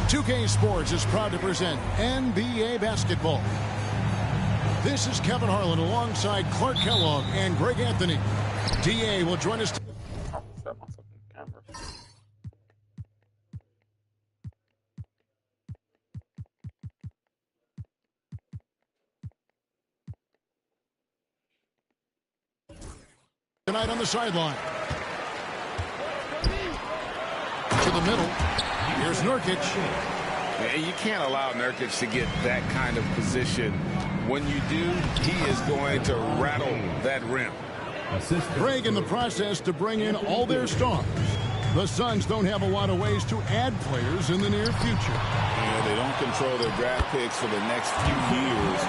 2K Sports is proud to present NBA basketball. This is Kevin Harlan alongside Clark Kellogg and Greg Anthony. DA will join us. Tonight on the sideline. To the middle. Here's Nurkic. You can't allow Nurkic to get that kind of position. When you do, he is going to rattle that rim. Greg in the process to bring in all their stars. The Suns don't have a lot of ways to add players in the near future. Yeah, they don't control their draft picks for the next few years.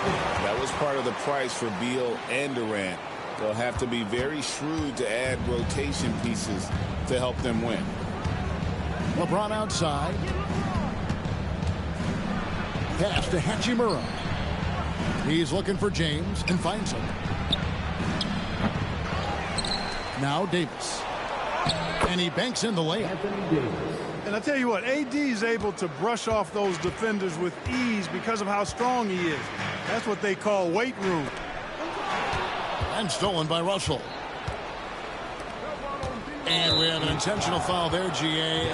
That was part of the price for Beal and Durant. They'll have to be very shrewd to add rotation pieces to help them win. LeBron outside. Pass to Hachimura. He's looking for James and finds him. Now Davis. And he banks in the layup. And I tell you what, AD is able to brush off those defenders with ease because of how strong he is. That's what they call weight room. And stolen by Russell. And we have an intentional foul there, GA.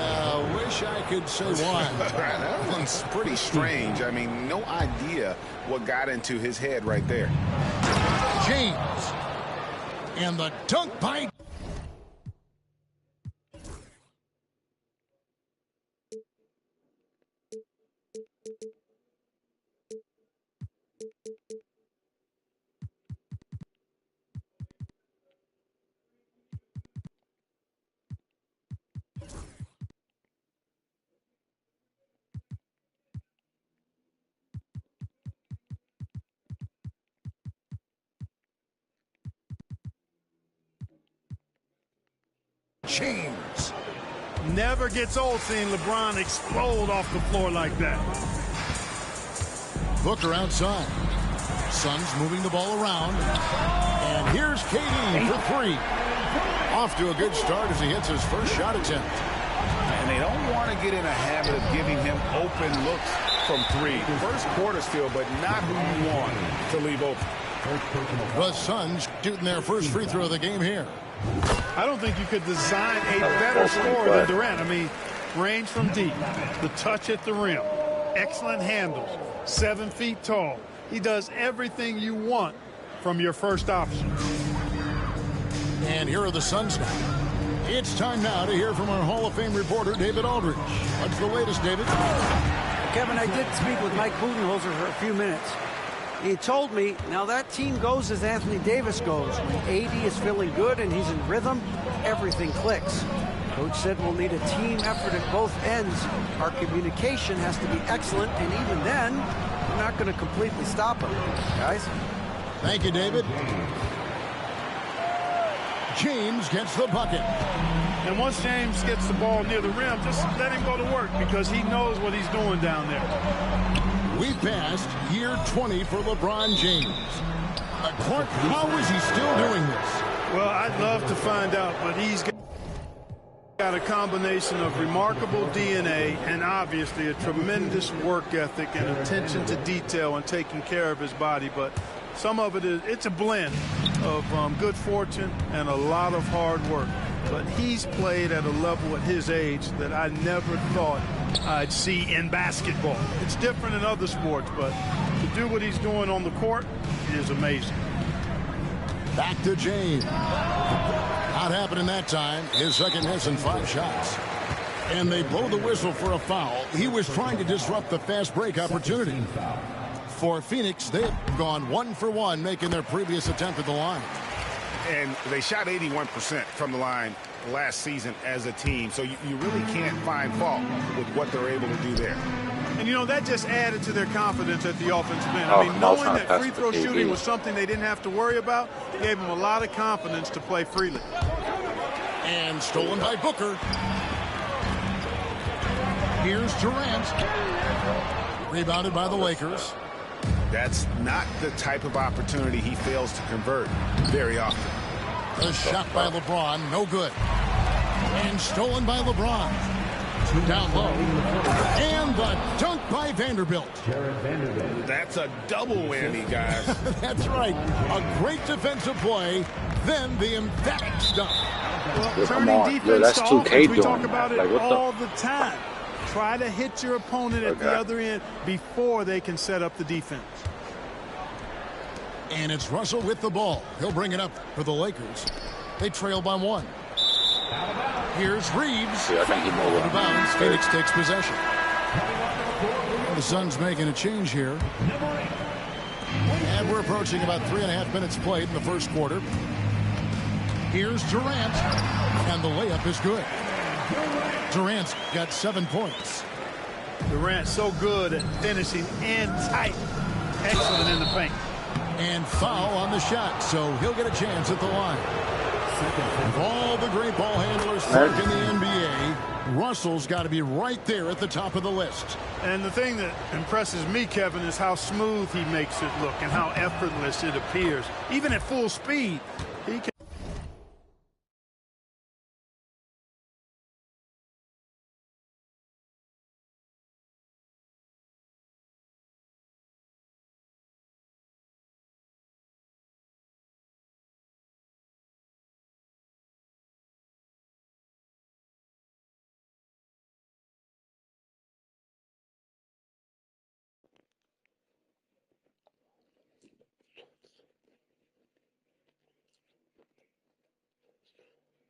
Wish I could say why. That one's pretty strange. I mean, no idea what got into his head right there. James. And the dunk by... James. Never gets old seeing LeBron explode off the floor like that. Booker outside. Suns moving the ball around. And here's KD for three. Off to a good start as he hits his first shot attempt. And they don't want to get in a habit of giving him open looks from three. First quarter still, but not who you want to leave open. The Suns shooting their first free throw of the game here. I don't think you could design a better scorer than Durant. I mean, range from deep, the touch at the rim, excellent handles, 7 feet tall. He does everything you want from your first option. And here are the Suns now. It's time now to hear from our Hall of Fame reporter, David Aldridge. What's the latest, David? Kevin, I did speak with Mike Budenholzer for a few minutes. He told me, now that team goes as Anthony Davis goes. When AD is feeling good and he's in rhythm, everything clicks. Coach said we'll need a team effort at both ends. Our communication has to be excellent, and even then, we're not going to completely stop him. Guys? Thank you, David. James gets the bucket. And once James gets the ball near the rim, just let him go to work because he knows what he's doing down there. We passed year 20 for LeBron James. Clark, how is he still doing this? Well, I'd love to find out, but he's got a combination of remarkable DNA and obviously a tremendous work ethic and attention to detail and taking care of his body. But some of it's a blend of good fortune and a lot of hard work. But he's played at a level at his age that I never thought I'd see in basketball. It's different in other sports, but to do what he's doing on the court is amazing. Back to James. Not happening that time. His second miss in 5 shots. And they blow the whistle for a foul. He was trying to disrupt the fast break opportunity. For Phoenix, they've gone 1 for 1, making their previous attempt at the line. And they shot 81% from the line last season as a team. So you really can't find fault with what they're able to do there. And, you know, that just added to their confidence at the offensive end. I mean, knowing that free throw shooting was something they didn't have to worry about gave them a lot of confidence to play freely. And stolen by Booker. Here's Durant. Rebounded by the Lakers. That's not the type of opportunity he fails to convert very often. The shot by LeBron, no good. And stolen by LeBron. Down low. And the dunk by Vanderbilt. That's a double whammy, guys. That's right. A great defensive play, then the emphatic stuff. Well, turning defense to offense, we talk about it all the time. Try to hit your opponent at the other end before they can set up the defense. And it's Russell with the ball. He'll bring it up for the Lakers. They trail by 1. Here's Reeves. Yeah, I think he out of bounds. Phoenix takes possession. The Suns making a change here. And we're approaching about 3.5 minutes played in the first quarter. Here's Durant. And the layup is good. Durant's got 7 points. Durant so good at finishing and tight. Excellent in the paint. And foul on the shot, so he'll get a chance at the line. Of all the great ball handlers in the NBA, Russell's got to be right there at the top of the list. And the thing that impresses me, Kevin, is how smooth he makes it look and how effortless it appears. Even at full speed, he can.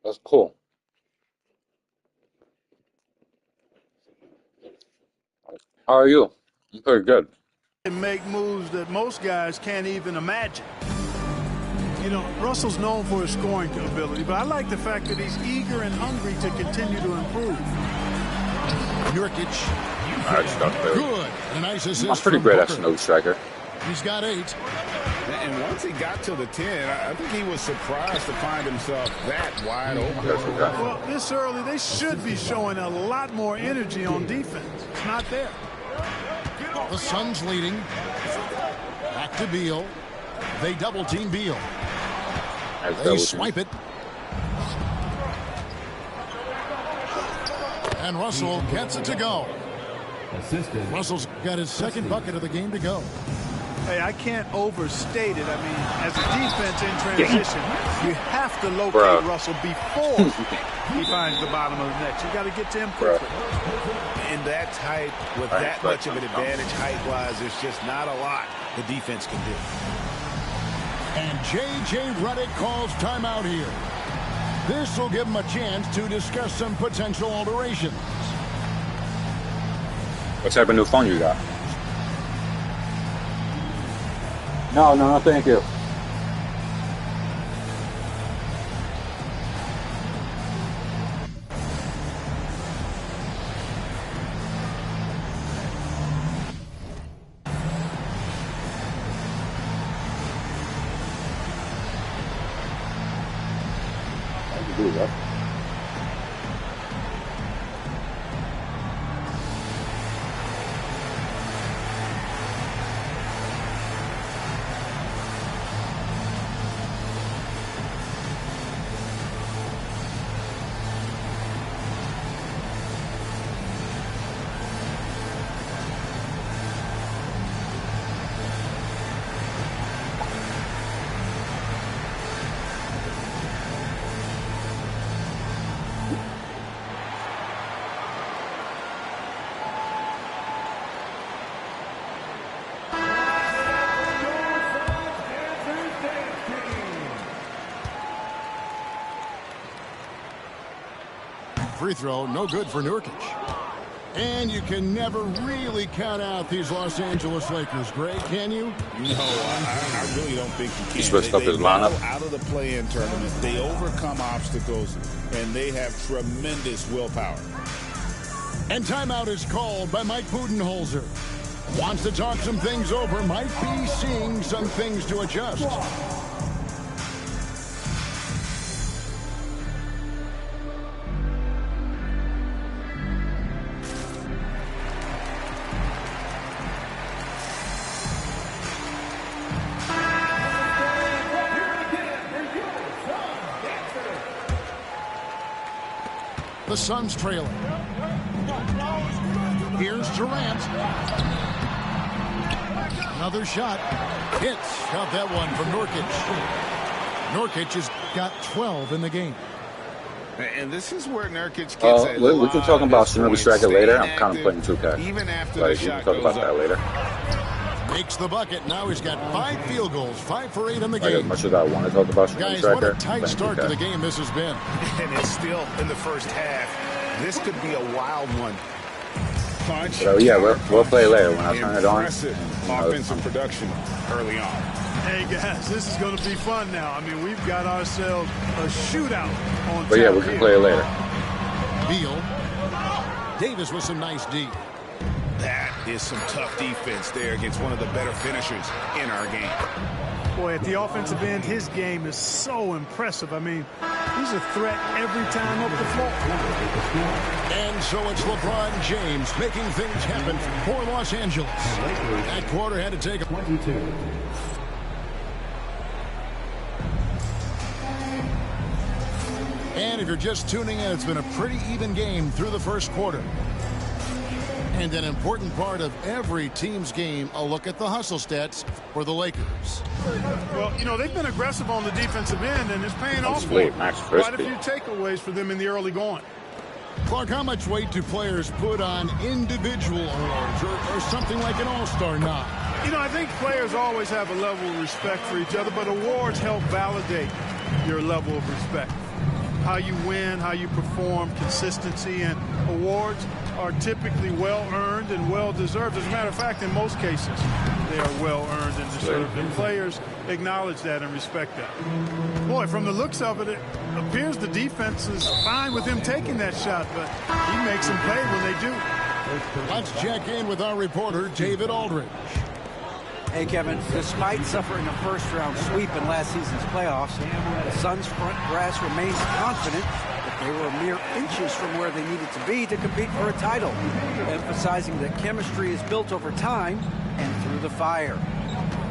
That's cool. How are you? I'm pretty good. And make moves that most guys can't even imagine. You know, Russell's known for his scoring ability, but I like the fact that he's eager and hungry to continue to improve. Nurkic. That's not fair. Good. A nice assist. I'm pretty great at snow striker. He's got 8. And once he got to the 10, I think he was surprised to find himself that wide open. Well, this early, they should be showing a lot more energy on defense. It's not there. The Suns leading. Back to Beal. They double team Beal. They swipe it. And Russell gets it to go. Russell's got his second bucket of the game to go. Hey, I can't overstate it. I mean, as a defense in transition, you have to locate Russell before he finds the bottom of the net. You got to get to him quickly. In that type, with that much of an advantage height-wise, there's just not a lot the defense can do. And J.J. Redick calls timeout here. This will give him a chance to discuss some potential alterations. What type of new phone you got? No, thank you. I can do that. Free throw, no good for Nurkic. And you can never really count out these Los Angeles Lakers, Greg, can you? No, I really don't think you can. He switched up his lineup. Out of the play-in tournament, they overcome obstacles, and they have tremendous willpower. And timeout is called by Mike Budenholzer. Wants to talk some things over, might be seeing some things to adjust. The Suns trailing. Here's Durant. Another shot. Hits. Got that one from Nurkic. Nurkic has got 12 in the game. And this is where Nurkic gets we can talk about Shinobi Striker later. I'm kind of playing 2K. Even after Like, the we can shot talk goes about that up. later. Makes the bucket. Now he's got 5 field goals, 5 for 8 in the Like, as game. much as I want to talk about Shinobi Guys, Striker, what a tight start to the game this has been. And it's still in the first half. This could be a wild one. Punch. So yeah, we'll play later when I turn it on. Impressive offensive production early on. Hey, guys, this is going to be fun now. I mean, we've got ourselves a shootout on But yeah, tap we can here. play it later. Beal. Davis with some nice D. That is some tough defense there against one of the better finishers in our game. Boy, at the offensive end, his game is so impressive. I mean, he's a threat every time up the floor. And so it's LeBron James making things happen for Los Angeles. That quarter had to take a 22. And if you're just tuning in, it's been a pretty even game through the first quarter. And an important part of every team's game, a look at the hustle stats for the Lakers. Well, you know, they've been aggressive on the defensive end, and it's paying off for Sweet, them. Max Quite a Frisbee. few takeaways for them in the early going. Clark, how much weight do players put on individual awards or something like an all-star nod? You know, I think players always have a level of respect for each other, but awards help validate your level of respect. How you win, how you perform, consistency, and awards are typically well-earned and well-deserved. As a matter of fact, in most cases, they are well-earned and deserved, and players acknowledge that and respect that. Boy, from the looks of it, it appears the defense is fine with him taking that shot, but he makes them pay when they do. Let's check in with our reporter, David Aldridge. Hey, Kevin, despite suffering a first-round sweep in last season's playoffs, the Suns' front brass remains confident that they were mere inches from where they needed to be to compete for a title, emphasizing that chemistry is built over time and through the fire.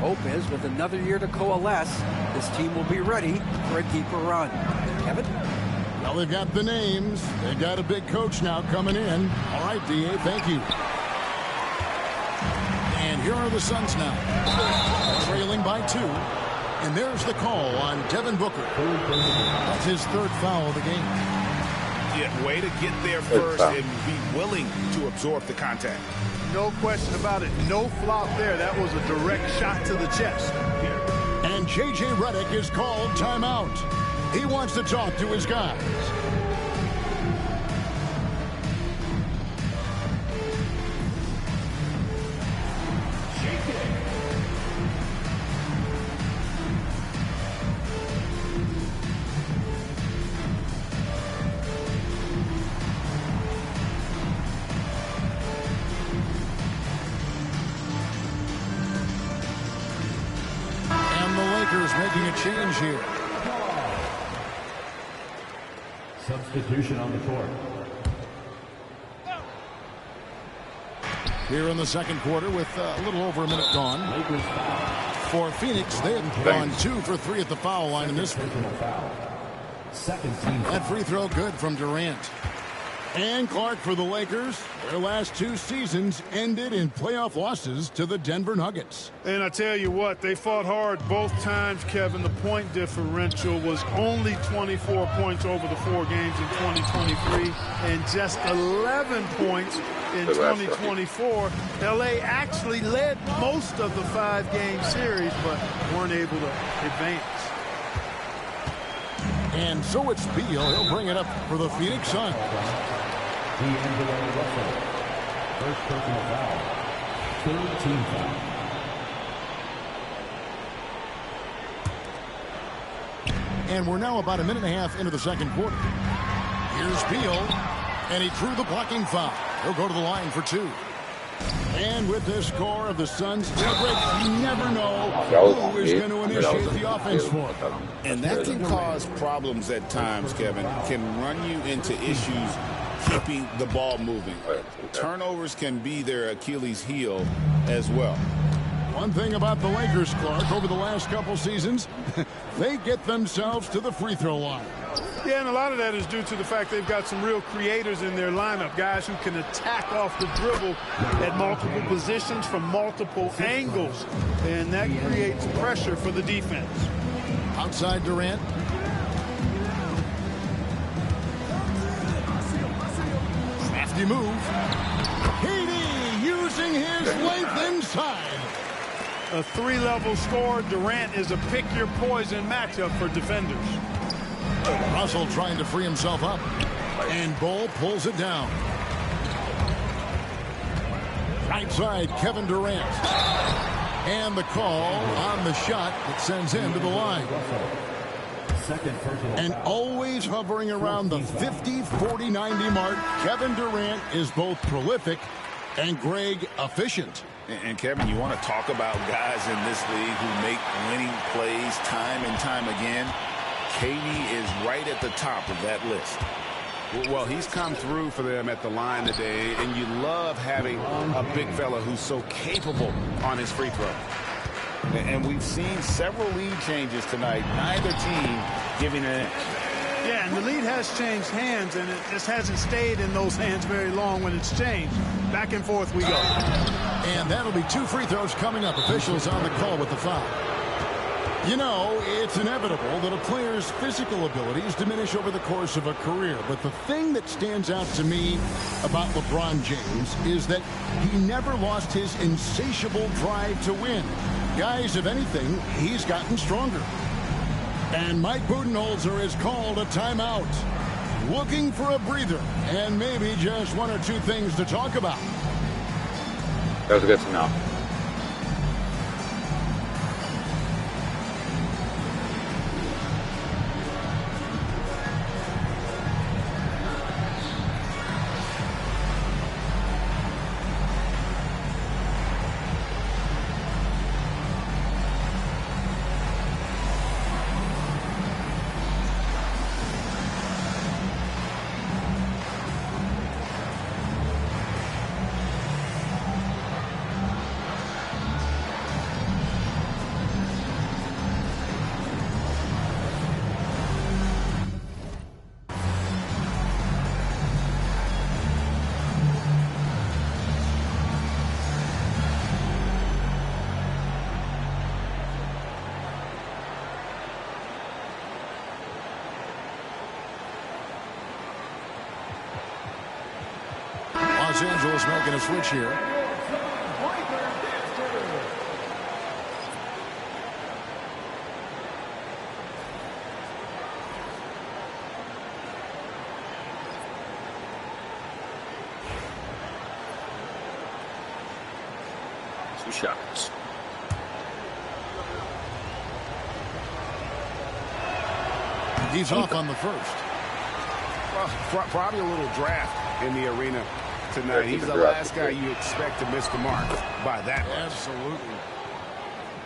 Hope is, with another year to coalesce, this team will be ready for a deeper run. Kevin? Well, they've got the names. They've got a big coach now coming in. All right, D.A., thank you. And here are the Suns now, trailing by 2. And there's the call on Devin Booker. That's his 3rd foul of the game. Yeah, way to get there first and be willing to absorb the contact. No question about it. No flop there. That was a direct shot to the chest. And J.J. Redick is called timeout. He wants to talk to his guys. Making a change here. Substitution on the court. Here in the second quarter with a little over a minute gone. For Phoenix, they have gone 2 for 3 at the foul line in this one. Second team. That free throw good from Durant. And Clark for the Lakers. Their last 2 seasons ended in playoff losses to the Denver Nuggets. And I tell you what, they fought hard both times, Kevin. The point differential was only 24 points over the 4 games in 2023 and just 11 points in 2024. LA actually led most of the 5-game series, but weren't able to advance. And so it's Beal. He'll bring it up for the Phoenix Suns. D'Angelo Russell. First personal foul. 3rd team foul. And we're now about a minute and a half into the second quarter. Here's Beal. And he drew the blocking foul. He'll go to the line for 2. And with this score of the Suns, you never know who is going to initiate the offense for him. And that can cause problems at times, Kevin. Can run you into issues keeping the ball moving. Turnovers can be their Achilles heel as well. One thing about the Lakers, Clark, over the last couple seasons, they get themselves to the free throw line. Yeah, and a lot of that is due to the fact they've got some real creators in their lineup, guys who can attack off the dribble at multiple positions from multiple angles, and that creates pressure for the defense. Outside Durant. Crafty move. KD using his length inside. A three-level score. Durant is a pick-your-poison matchup for defenders. Russell trying to free himself up. And Bull pulls it down. Right side, Kevin Durant. And the call on the shot that sends him to the line. And always hovering around the 50, 40, 90 mark, Kevin Durant is both prolific and, Greg, efficient. And Kevin, you want to talk about guys in this league who make winning plays time and time again? KD is right at the top of that list. Well, he's come through for them at the line today, and you love having a big fella who's so capable on his free throw. And we've seen several lead changes tonight, neither team giving an inch. Yeah, and the lead has changed hands, and it just hasn't stayed in those hands very long when it's changed. Back and forth we go. And that'll be 2 free throws coming up. Officials on the call with the foul. You know, it's inevitable that a player's physical abilities diminish over the course of a career. But the thing that stands out to me about LeBron James is that he never lost his insatiable drive to win. Guys, if anything, he's gotten stronger. And Mike Budenholzer has called a timeout. Looking for a breather and maybe just 1 or 2 things to talk about. That was good to know. Los Angeles making a switch here. Two shots. He's off on the first. Well, probably a little draft in the arena tonight. He's the last guy you expect to miss the mark by that much. Absolutely.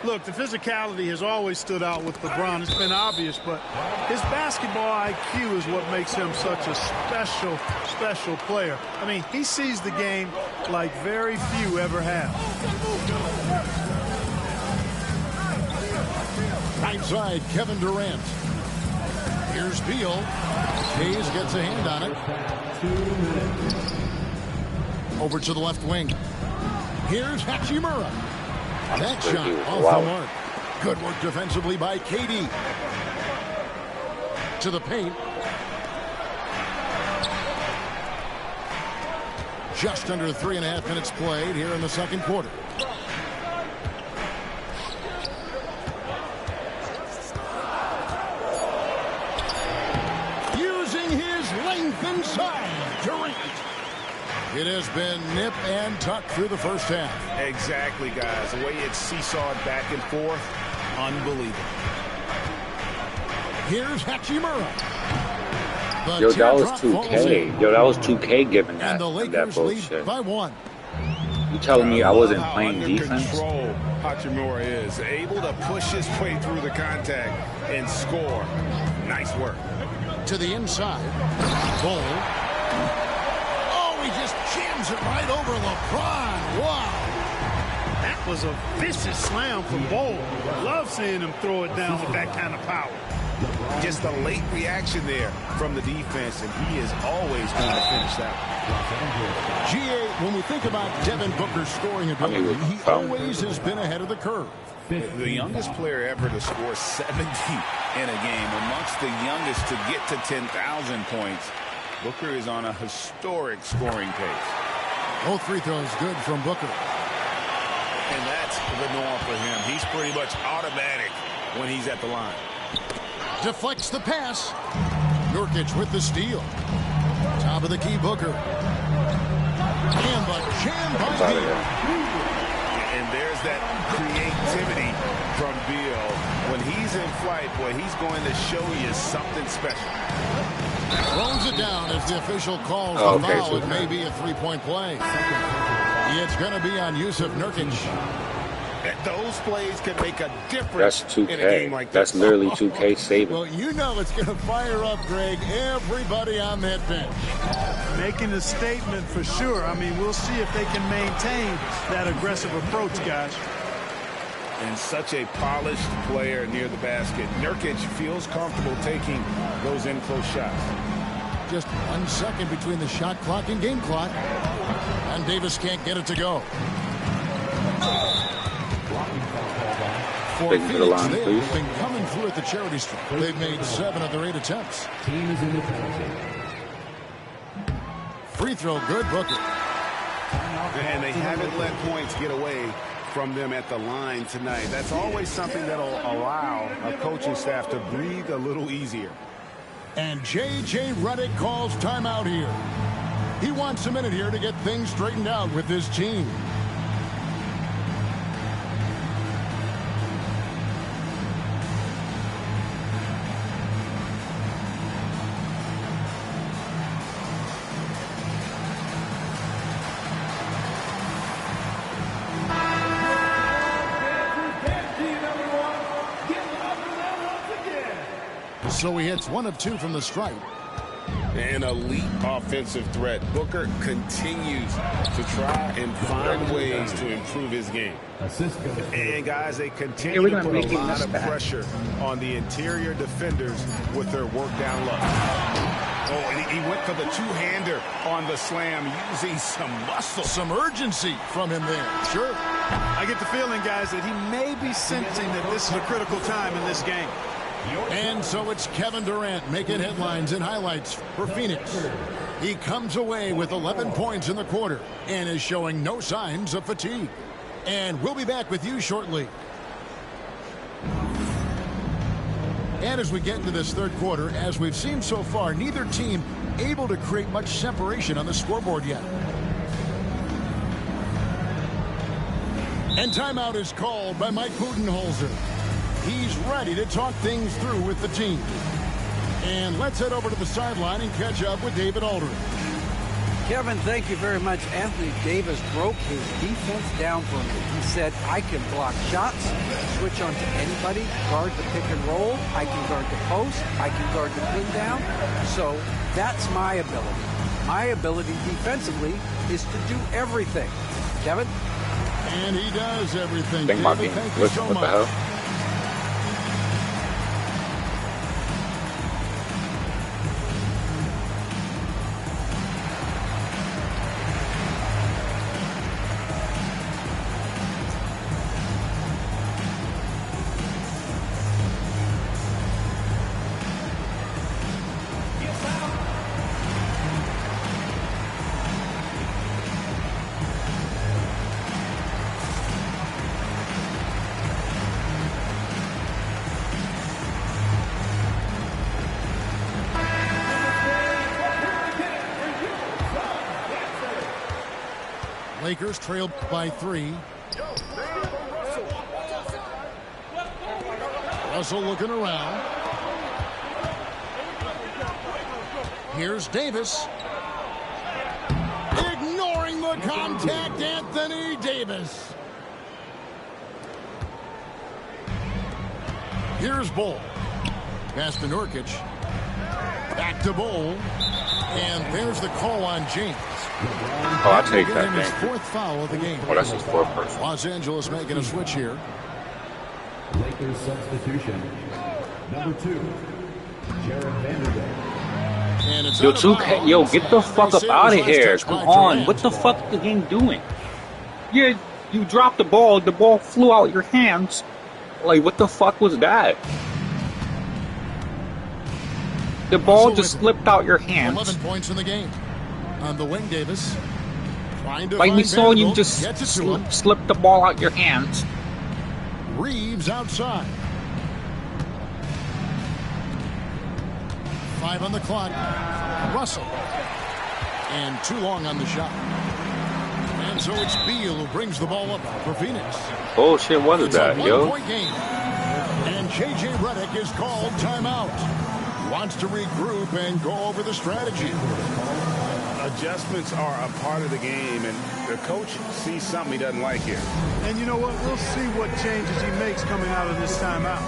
Look, the physicality has always stood out with LeBron. It's been obvious, but his basketball IQ is what makes him such a special player. I mean, he sees the game like very few ever have. Right side, Kevin Durant. Here's Beal. Hayes gets a hand on it. Over to the left wing. Here's Hachimura. That shot off the mark. Good work defensively by KD. To the paint. Just under 3.5 minutes played here in the second quarter. Using his length inside, Durant. It has been nip and tuck through the first half. Exactly, guys. The way it's seesawed back and forth, unbelievable. Here's Hachimura. Yo, that was 2K. Yo, that was 2K giving that, And the that Lakers lead bullshit. by 1. You telling me I wasn't How playing under defense? control Hachimura is. Able to push his way through the contact and score. Nice work. To the inside. Bull. Oh, he just jams it right over LeBron. Wow. That was a vicious slam from Bol. Love seeing him throw it down with that kind of power. Just a late reaction there from the defense, and he is always going to finish that. GA, when we think about Devin Booker's scoring ability, he always has been ahead of the curve. The youngest player ever to score 70 in a game, amongst the youngest to get to 10,000 points. Booker is on a historic scoring pace. Both free throws good from Booker. And that's the norm for him. He's pretty much automatic when he's at the line. Deflects the pass. Nurkic with the steal. Top of the key, Booker. And the jam by Beal. And there's that creativity from Beal. When he's in flight, boy, he's going to show you something special. Throws it down as the official calls the foul. So it may be a three-point play. It's going to be on Yusuf Nurkic. Those plays can make a difference. That's 2K. In a game like That's this. literally 2K saving. Well, you know it's going to fire up, Greg, everybody on that bench. Making a statement for sure. I mean, we'll see if they can maintain that aggressive approach, guys. And such a polished player near the basket. Nurkic feels comfortable taking those in-close shots. Just 1 second between the shot clock and game clock. And Davis can't get it to go. For Phoenix, they've been coming through at the charity stripe. They've made 7 of their 8 attempts. Team is in the penalty. Free throw, good, Booker. And they haven't let points get away from them at the line tonight. That's always something that'll allow a coaching staff to breathe a little easier. And J.J. Redick calls timeout here. He wants a minute here to get things straightened out with his team. So he hits 1 of 2 from the stripe. An elite offensive threat. Booker continues to try and find ways to improve his game. And guys, they continue to put a lot of pressure on the interior defenders with their work down low. Oh, and he went for the two-hander on the slam, using some muscle. Some urgency from him there. Sure. I get the feeling, guys, that he may be sensing that this is a critical time in this game. And so it's Kevin Durant making headlines and highlights for Phoenix. He comes away with 11 points in the quarter and is showing no signs of fatigue. And we'll be back with you shortly. And as we get into this third quarter, as we've seen so far, neither team able to create much separation on the scoreboard yet. And timeout is called by Mike Budenholzer. He's ready to talk things through with the team. And let's head over to the sideline and catch up with David Aldridge. Kevin, thank you very much. Anthony Davis broke his defense down for me. He said, I can block shots, switch on to anybody, guard the pick and roll, I can guard the post, I can guard the pin down. So that's my ability. My ability defensively is to do everything. Kevin? And he does everything. Thank David, thank you so what much. the hell? Lakers trail by 3. Russell looking around. Here's Davis. Ignoring the contact, Anthony Davis. Here's Bull. Pass to Nurkic. Back to Bull. And there's the call on James. Oh, I'll take that. His 4th foul of the game. Oh, that's his 4th person. Los Angeles making a switch here. Lakers substitution. Number 2, Jared Vanderbilt. Yo, 2K, yo, get the fuck up out of here. Come on. What the fuck is the game doing? Yeah, you dropped the ball flew out your hands. Like, what the fuck was that? The ball just slipped out your hands. 11 points in the game. On the wing, Davis. Like we saw you just slip the ball out your hands. Reeves outside. 5 on the clock. Russell. And too long on the shot. And so it's Beal who brings the ball up for Phoenix. Oh shit, what is that, yo? Game. And J.J. Redick is called timeout. Wants to regroup and go over the strategy. Adjustments are a part of the game, and the coach sees something he doesn't like here. And you know what? We'll see what changes he makes coming out of this timeout.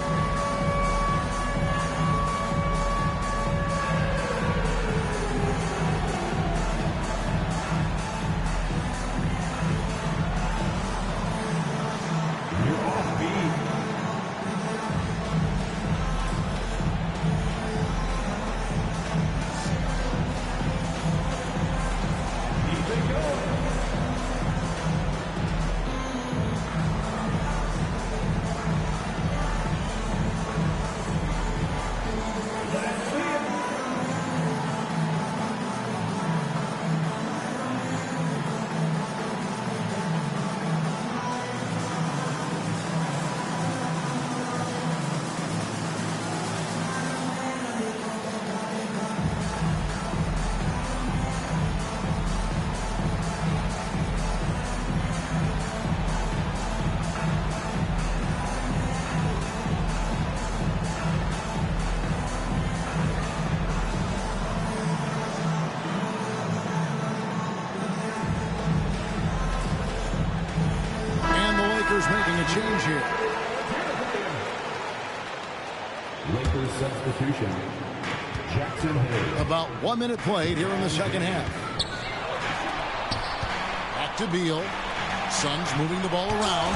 Making a change here. Lakers substitution. Jackson Hayes. About 1 minute played here in the second half. Back to Beal. Suns moving the ball around.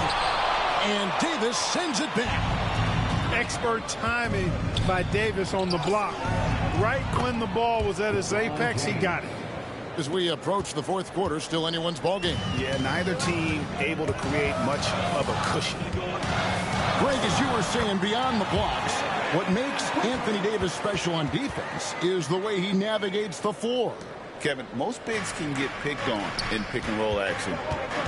And Davis sends it back. Expert timing by Davis on the block. Right when the ball was at its apex, he got it. As we approach the fourth quarter, still anyone's ball game. Yeah, neither team able to create much of a cushion. Greg, as you were saying, beyond the blocks, what makes Anthony Davis special on defense is the way he navigates the floor. Kevin, most bigs can get picked on in pick and roll action.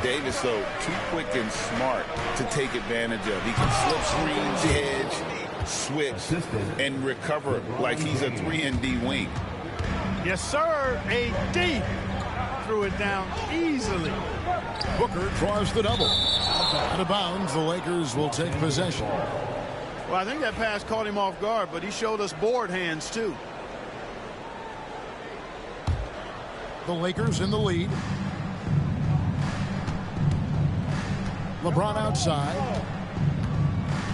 Davis, though, too quick and smart to take advantage of. He can slip screens, hedge, switch, and recover like he's a 3-and-D wing. Yes, sir. AD threw it down easily. Booker draws the double. Out of bounds, the Lakers will take possession. Well, I think that pass caught him off guard, but he showed us board hands, too. The Lakers in the lead. LeBron outside.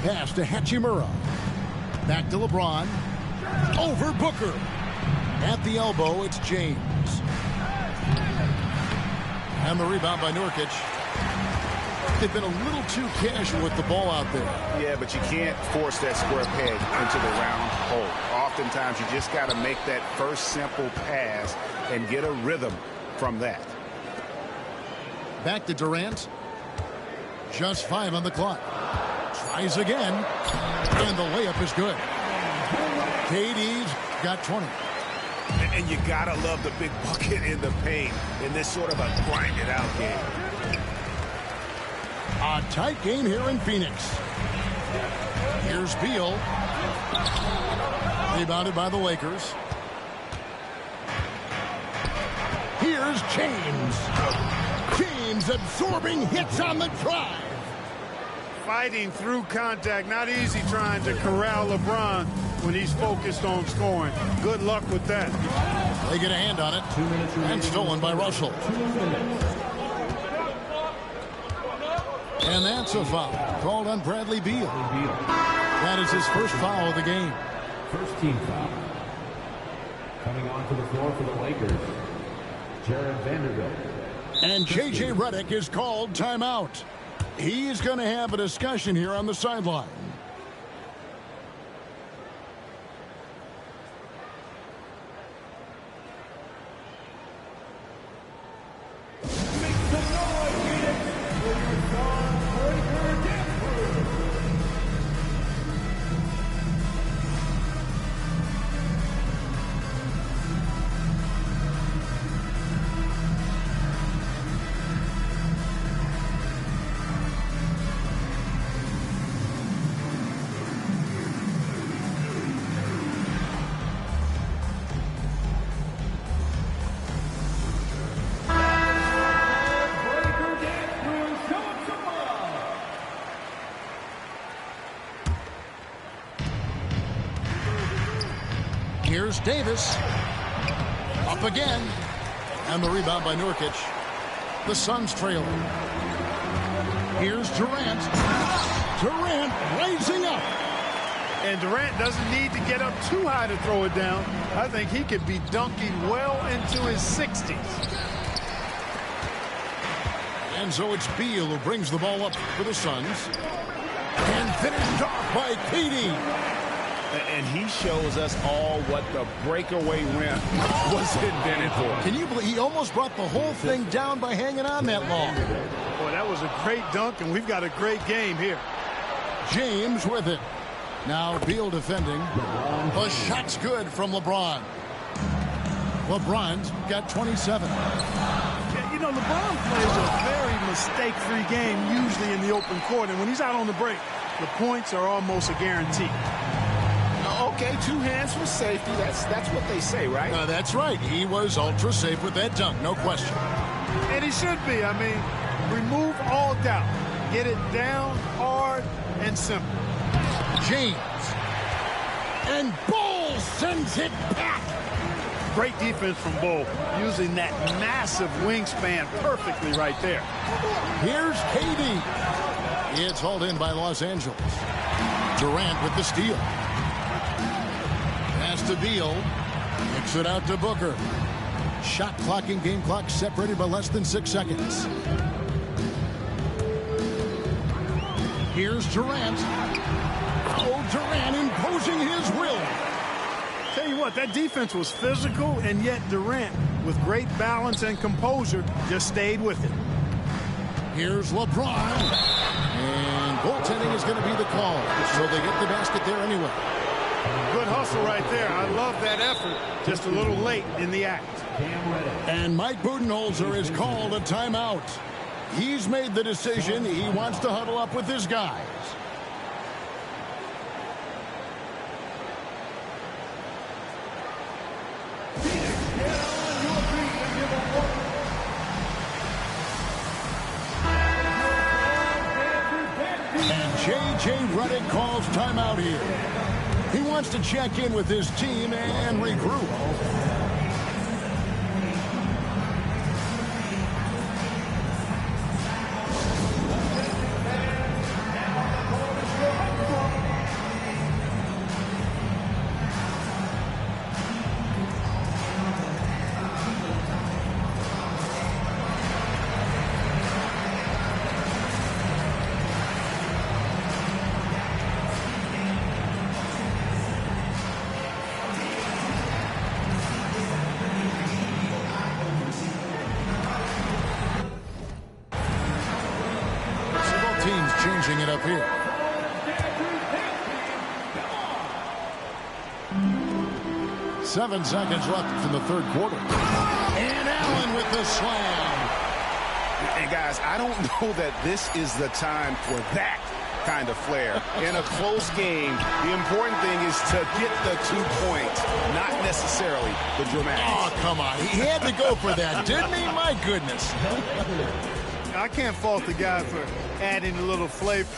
Pass to Hachimura. Back to LeBron. Over Booker. At the elbow, it's James. And the rebound by Nurkic. They've been a little too casual with the ball out there. Yeah, but you can't force that square peg into the round hole. Oftentimes, you just got to make that first simple pass and get a rhythm from that. Back to Durant. Just 5 on the clock. Tries again. And the layup is good. KD's got 20. And you gotta love the big bucket in the paint in this sort of a grind-it-out game. A tight game here in Phoenix. Here's Beal. Rebounded by the Lakers. Here's James. James absorbing hits on the drive. Fighting through contact. Not easy trying to corral LeBron when he's focused on scoring. Good luck with that. They get a hand on it. And stolen by Russell. And that's a foul called on Bradley Beal. That is his first foul of the game. First team foul. Coming onto the floor for the Lakers, Jared Vanderbilt. And J.J. Redick is called timeout. He's going to have a discussion here on the sideline. Here's Davis. Up again. And the rebound by Nurkic. The Suns trailing. Here's Durant. Durant raising up. And Durant doesn't need to get up too high to throw it down. I think he could be dunking well into his 60s. And so it's Beal who brings the ball up for the Suns. And finished off by KD. And he shows us all what the breakaway rim was invented for. Can you believe he almost brought the whole thing down by hanging on that long? Boy, that was a great dunk, and we've got a great game here. James with it. Now Beal defending. The shot's good from LeBron. LeBron's got 27. Yeah, you know, LeBron plays a very mistake-free game, usually in the open court. And when he's out on the break, the points are almost a guarantee. Okay, 2 hands for safety. That's what they say, right? That's right. He was ultra safe with that dunk, no question. And he should be. I mean, remove all doubt. Get it down, hard, and simple. James. And Bull sends it back. Great defense from Bull, using that massive wingspan perfectly right there. Here's KD. It's hauled in by Los Angeles. Durant with the steal. Pass to Beal. Kicks it out to Booker. Shot clock and game clock separated by less than 6 seconds. Here's Durant. Oh, Durant imposing his will. Tell you what, that defense was physical, and yet Durant, with great balance and composure, just stayed with it. Here's LeBron. And goaltending is going to be the call. So they get the basket there anyway. Good hustle right there. I love that effort. Just a little late in the act. And Mike Budenholzer has called a timeout. He's made the decision. He wants to huddle up with his guys. And J.J. Redick calls timeout here. He wants to check in with his team and regroup. Teams changing it up here. Seven seconds left in the third quarter. And Allen with the slam. And guys, I don't know that this is the time for that kind of flair. In a close game, the important thing is to get the 2 points, not necessarily the dramatics. Oh, come on. He had to go for that, didn't he? My goodness. I can't fault the guy for adding a little flavor.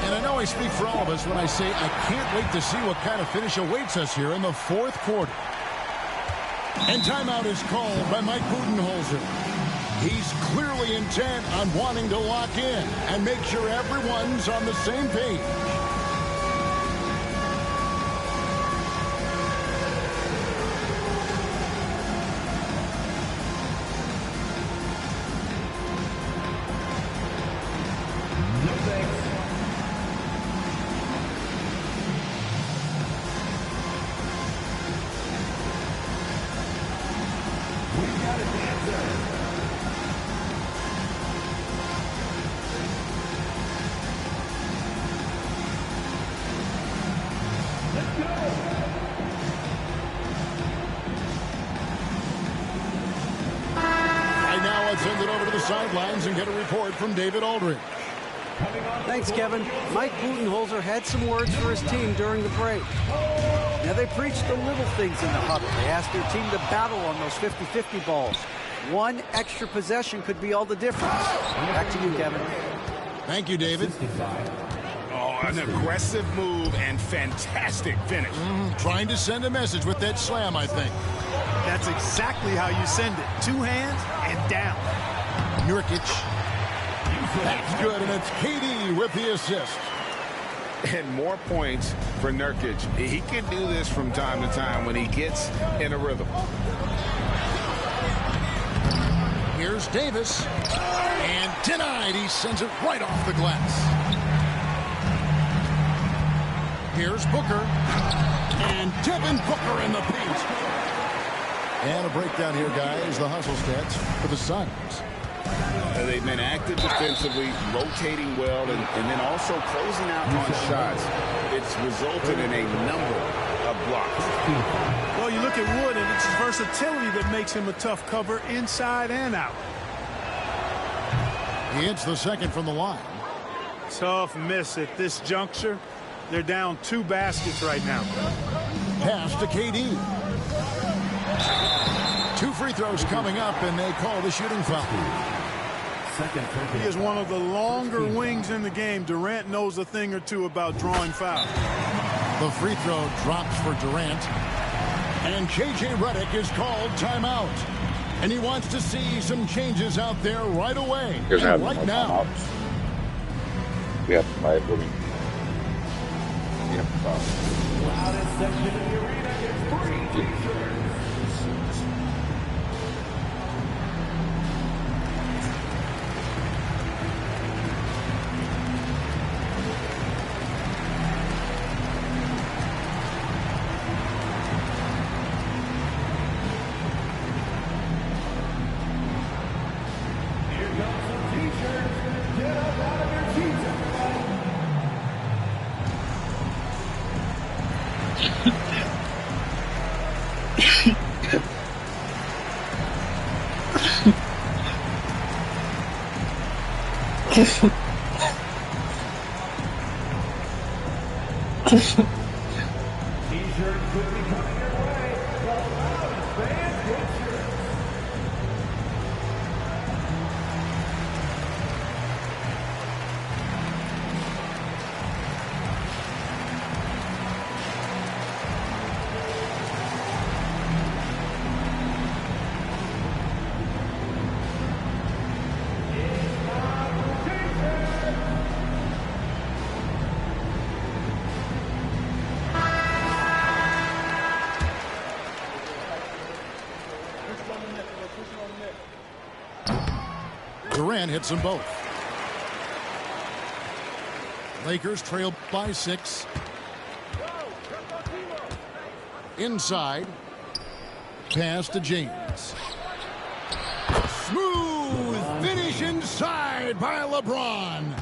And I know I speak for all of us when I say I can't wait to see what kind of finish awaits us here in the fourth quarter. And timeout is called by Mike Budenholzer. He's clearly intent on wanting to lock in and make sure everyone's on the same page. Send it over to the sidelines and get a report from David Aldridge. Thanks, Kevin. Mike Budenholzer had some words for his team during the break. Now, they preached the little things in the huddle. They asked their team to battle on those 50-50 balls. One extra possession could be all the difference. Back to you, Kevin. Thank you, David. Oh, An aggressive move and fantastic finish. Trying to send a message with that slam, I think. That's exactly how you send it. Two hands and down. Nurkic. That's good, and it's KD with the assist. And more points for Nurkic. He can do this from time to time when he gets in a rhythm. Here's Davis. And denied. He sends it right off the glass. Here's Booker. And Devin Booker in the paint. And a breakdown here, guys. The hustle stats for the Suns. They've been active defensively, rotating well, and then also closing out on shots. It's resulted in a number of blocks. Well, you look at Wood, and it's his versatility that makes him a tough cover inside and out. He hits the second from the line. Tough miss at this juncture. They're down 2 baskets right now. Pass to KD. 2 free throws coming up, and they call the shooting foul. He is one of the longer wings in the game. Durant knows a thing or two about drawing fouls. The free throw drops for Durant. And J.J. Redick is called timeout. And he wants to see some changes out there right away. And right now. We have to buy it, Boogie. We have to buy it. T-shirt could be coming your way. The loudest fans get shirts. Durant hits them both. Lakers trail by 6. Inside. Pass to James. Smooth finish inside by LeBron.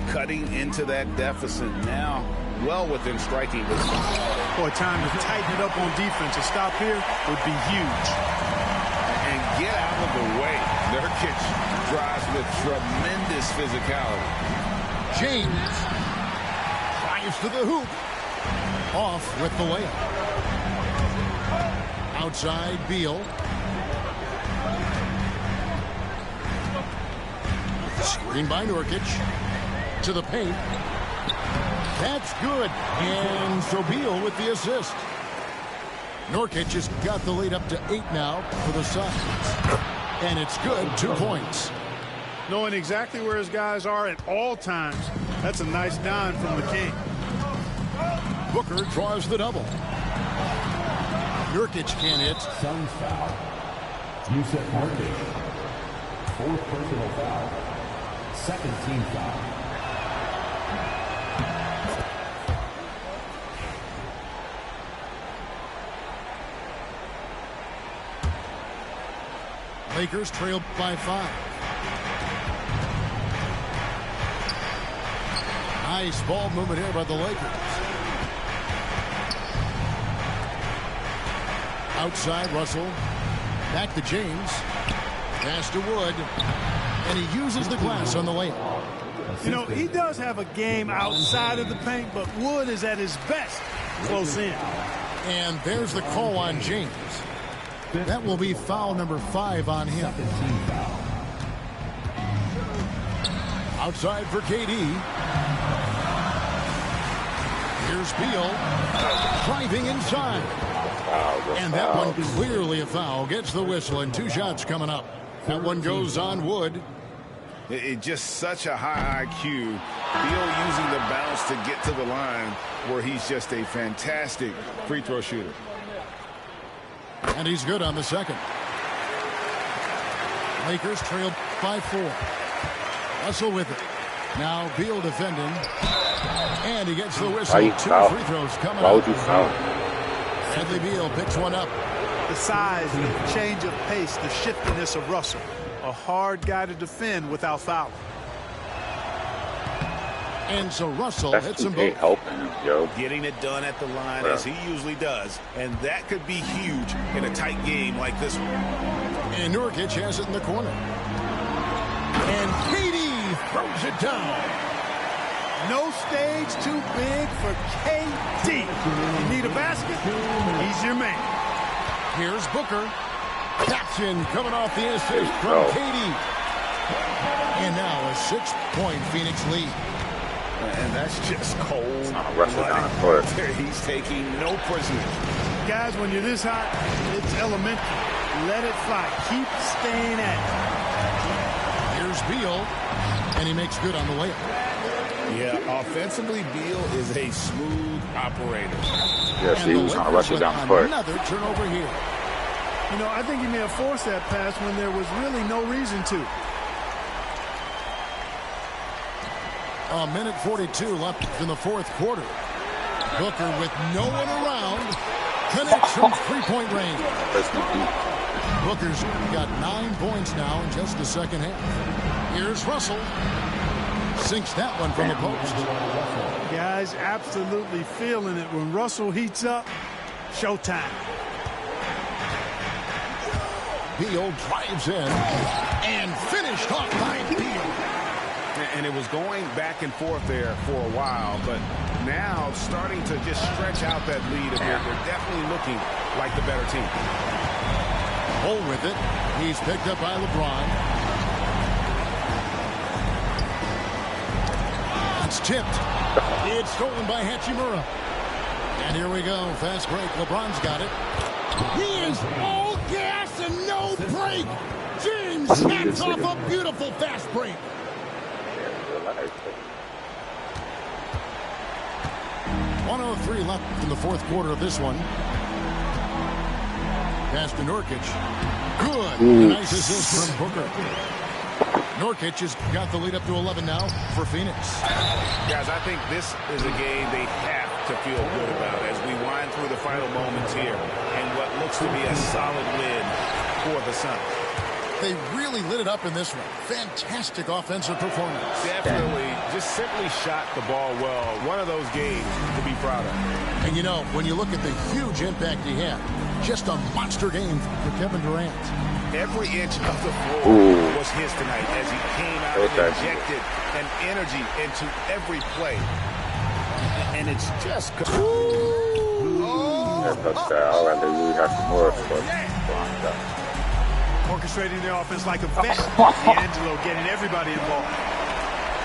Cutting into that deficit now, well within striking distance. Boy, time to tighten it up on defense. A stop here would be huge. And get out of the way. Nurkic drives with tremendous physicality. James drives to the hoop. Off with the layup. Outside, Beal. Screen by Nurkic. To the paint. That's good. And so Beal with the assist. Nurkic has got the lead up to 8 now for the Suns. And it's good. 2 points. Knowing exactly where his guys are at all times. That's a nice dime from the King. Booker draws the double. Nurkic can't hit. Suns foul. Yusuf Nurkic. 4th personal foul. 2nd team foul. Lakers trail by 5. Nice ball movement here by the Lakers. Outside, Russell. Back to James. Pass to Wood. And he uses the glass on the layup. You know, he does have a game outside of the paint, but Wood is at his best close in. And there's the call on James. That will be foul number 5 on him. Outside for KD. Here's Beal driving inside. And that one clearly a foul. Gets the whistle and 2 shots coming up. That one goes on wood. It's just such a high IQ. Beal using the bounce to get to the line where he's just a fantastic free throw shooter. And he's good on the second. Lakers trail by 4. Russell with it. Now Beal defending. And he gets the whistle. 2 free throws coming up. Bradley Beal picks one up. The size, the change of pace, the shiftiness of Russell. A hard guy to defend without fouling. And so Russell hits them both. Helping him, yo. Getting it done at the line as he usually does. And that could be huge in a tight game like this one. And Nurkic has it in the corner. And KD throws it down. No stage too big for KD. You need a basket? He's your man. Here's Booker. Caption coming off the assist from KD. And now a 6-point Phoenix lead. And that's just cold. He's taking no prisoners. Guys, when you're this hot, it's elementary. Let it fly. Keep staying at it. Here's Beal. And he makes good on the layup. Yeah, offensively, Beal is a smooth operator. Yes, he was trying to rush it down the court. Another turnover here. You know, I think he may have forced that pass when there was really no reason to. A minute 42 left in the 4th quarter. Booker with no one around. Connects from 3-point range. Booker's got 9 points now in just the second half. Here's Russell. Sinks that one from the post. Guys absolutely feeling it. When Russell heats up, showtime. Beal drives in and finished off by Beal. And it was going back and forth there for a while, but now starting to just stretch out that lead a bit. They're definitely looking like the better team. Bull with it. He's picked up by LeBron. It's tipped. It's stolen by Hachimura. And here we go. Fast break. LeBron's got it. He is all gas and no break. James snaps off a beautiful fast break. 1:03 left in the 4th quarter of this one. Pass to Nurkic. Good. Nice assist from Booker. Nurkic has got the lead up to 11 now for Phoenix. Guys, I think this is a game they have to feel good about as we wind through the final moments here and what looks to be a solid win for the Suns. They really lit it up in this one. Fantastic offensive performance. Definitely. Just simply shot the ball well. One of those games to be proud of. And you know, when you look at the huge impact he had, just a monster game for Kevin Durant. Every inch of the floor was his tonight as he came out and injected an energy into every play. And it's just... Orchestrating the offense like a vet. D'Angelo getting everybody involved.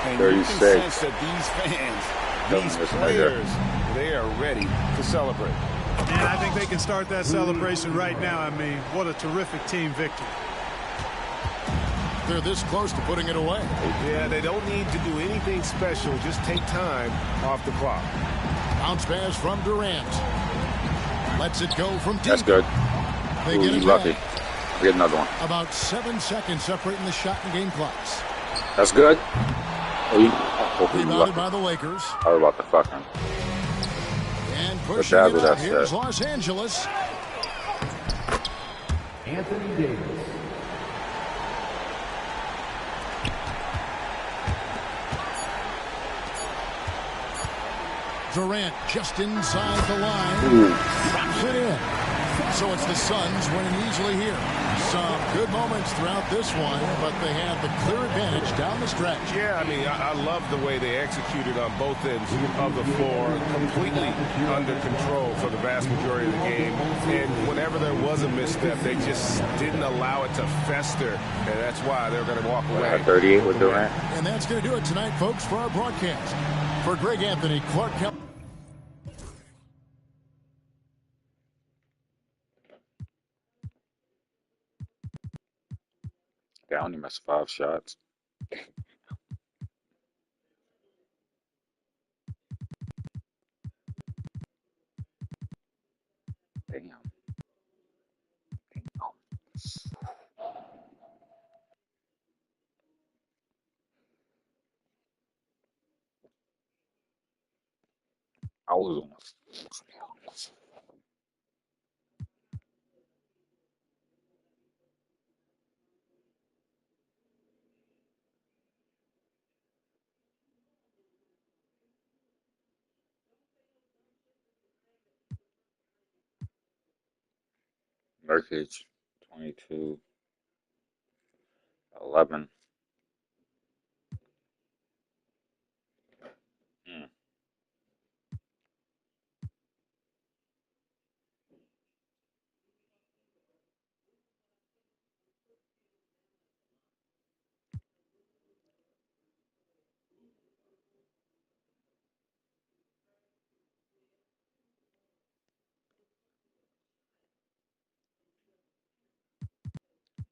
And you can sense that these fans, these players, they are ready to celebrate. And I think they can start that celebration right now. I mean, what a terrific team victory. They're this close to putting it away. Yeah, they don't need to do anything special. Just take time off the clock. Bounce pass from Durant. Lets it go from deep. That's good. They get it lucky. We get another one. About 7 seconds separating the shot and game clocks. That's good. Rebounded by the Lakers. I was about to fuck him. And pushing it out. Here's Los Angeles. Anthony Davis. Durant just inside the line. Drops it in. So it's the Suns winning easily here. Some good moments throughout this one, but they had the clear advantage down the stretch. Yeah, I mean, I love the way they executed on both ends of the floor. Completely under control for the vast majority of the game. And whenever there was a misstep, they just didn't allow it to fester. And that's why they're going to walk away. 38 with Durant. And that's going to do it tonight, folks, for our broadcast. For Greg Anthony, Clark Kelly. Okay, I only missed 5 shots. Damn. Damn. I was on. Nurkic, 22, 11. Mm.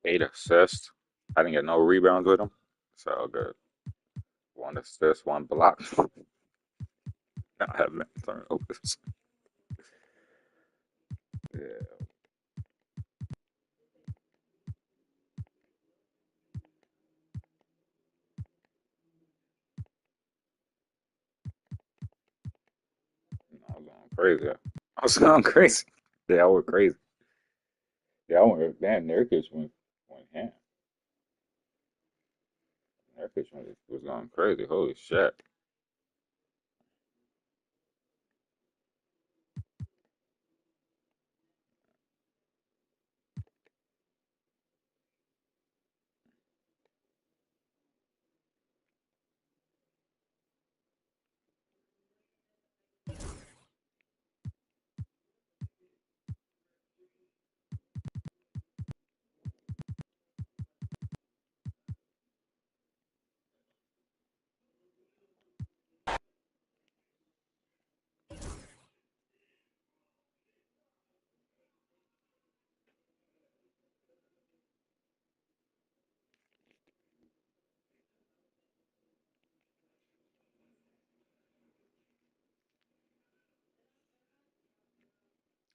Eight assists. I didn't get no rebounds with him. So good. One assist, one block. I have many turnovers. Yeah, I was going crazy. I was going crazy. Yeah, I went crazy. Yeah, I went. Damn, Nurkic went ham. Nurkic was going crazy. Holy shit.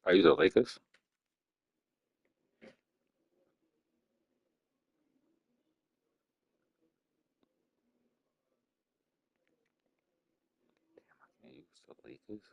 Are you the Lakers? Are you the Lakers?